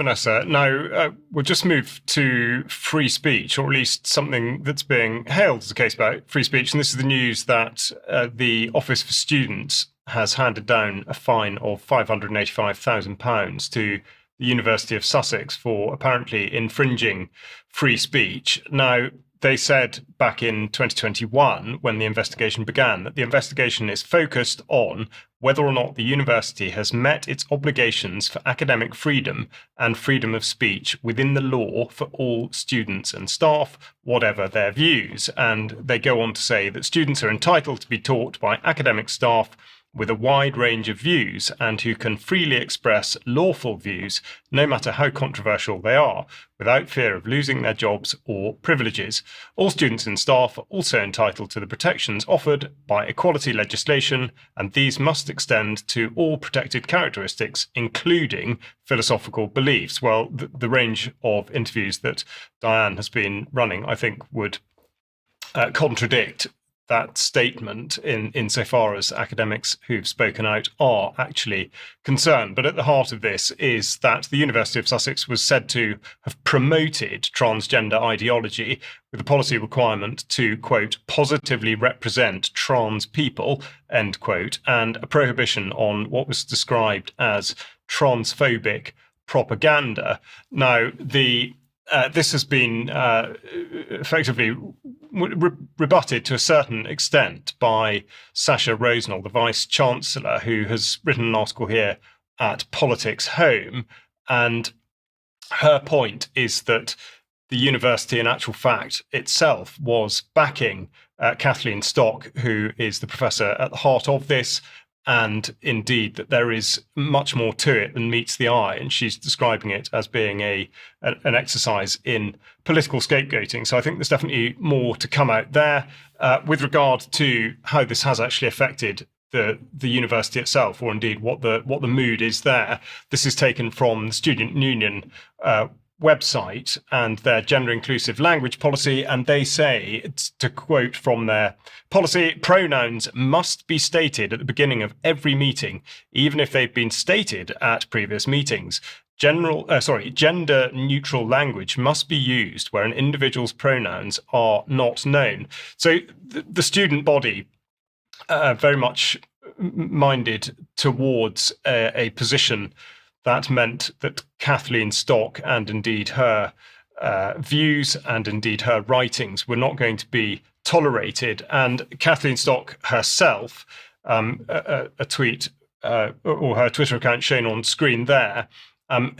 Vanessa. Now, we'll just move to free speech, or at least something that's being hailed as a case about free speech. And this is the news that the Office for Students has handed down a fine of £585,000 to the University of Sussex for apparently infringing free speech. Now, they said back in 2021, when the investigation began, that the investigation is focused on whether or not the university has met its obligations for academic freedom and freedom of speech within the law for all students and staff, whatever their views. And they go on to say that students are entitled to be taught by academic staff with a wide range of views and who can freely express lawful views, no matter how controversial they are, without fear of losing their jobs or privileges. All students and staff are also entitled to the protections offered by equality legislation, and these must extend to all protected characteristics, including philosophical beliefs. Well, the range of interviews that Diane has been running, I think, would contradict that statement insofar as academics who've spoken out are actually concerned. But at the heart of this is that the University of Sussex was said to have promoted transgender ideology with a policy requirement to, quote, positively represent trans people, end quote, and a prohibition on what was described as transphobic propaganda. Now, this has been effectively rebutted to a certain extent by Sasha Rosnell, the Vice-Chancellor, who has written an article here at Politics Home. And her point is that the university, in actual fact, itself was backing Kathleen Stock, who is the professor at the heart of this, and indeed that there is much more to it than meets the eye. And she's describing it as being an exercise in political scapegoating. So I think there's definitely more to come out there. With regard to how this has actually affected the university itself, or indeed what the mood is there, this is taken from the Student Union website and their gender inclusive language policy, and they say, to quote from their policy, pronouns must be stated at the beginning of every meeting, even if they've been stated at previous meetings. Gender neutral language must be used where an individual's pronouns are not known. So the student body very much minded towards a position that meant that Kathleen Stock and indeed her views and indeed her writings were not going to be tolerated. And Kathleen Stock herself, a tweet or her Twitter account shown on screen there,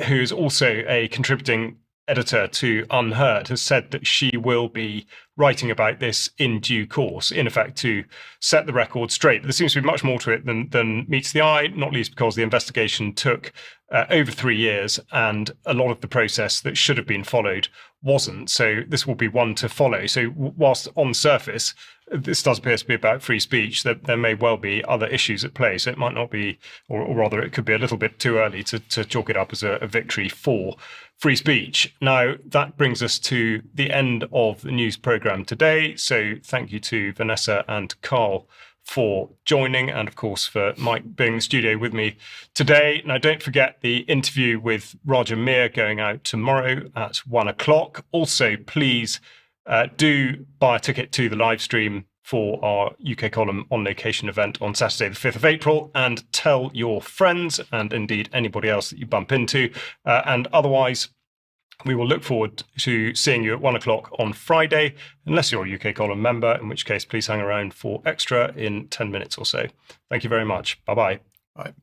who's also a contributing editor to Unheard, has said that she will be writing about this in due course, in effect to set the record straight. There seems to be much more to it than meets the eye, not least because the investigation took over 3 years and a lot of the process that should have been followed wasn't. So this will be one to follow. So whilst on the surface, this does appear to be about free speech, there may well be other issues at play. So it might not be, or rather it could be a little bit too early to chalk it up as a victory for free speech. Now, that brings us to the end of the news programme today. So thank you to Vanessa and Carl for joining, and of course for Mike being in the studio with me today. Now, don't forget the interview with Roger Meir going out tomorrow at 1:00. Also, please do buy a ticket to the live stream for our UK Column on Location event on Saturday, the 5th of April, and tell your friends and indeed anybody else that you bump into. And otherwise, we will look forward to seeing you at 1:00 on Friday, unless you're a UK Column member, in which case please hang around for extra in 10 minutes or so. Thank you very much. Bye-bye. Bye.